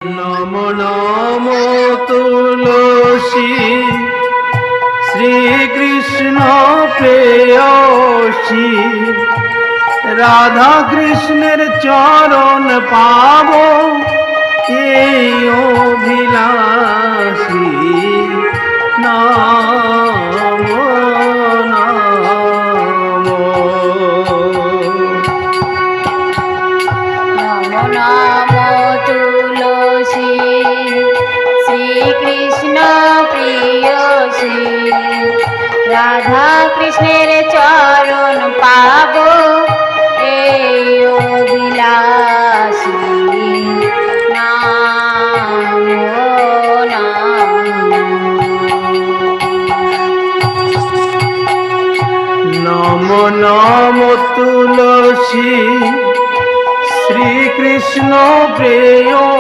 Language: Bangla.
নম নম তুলসী শ্রীকৃষ্ণ প্রেয়সী রাধা কৃষ্ণের চরণ পাব এই অভিলাষী নাম নাম নম তুলসী শ্রীকৃষ্ণ প্রিয়সী রাধা কৃষ্ণের চরণ পাব এই অভিলাষী নাম নম নম তুলসী শ্রীকৃষ্ণ প্রেয়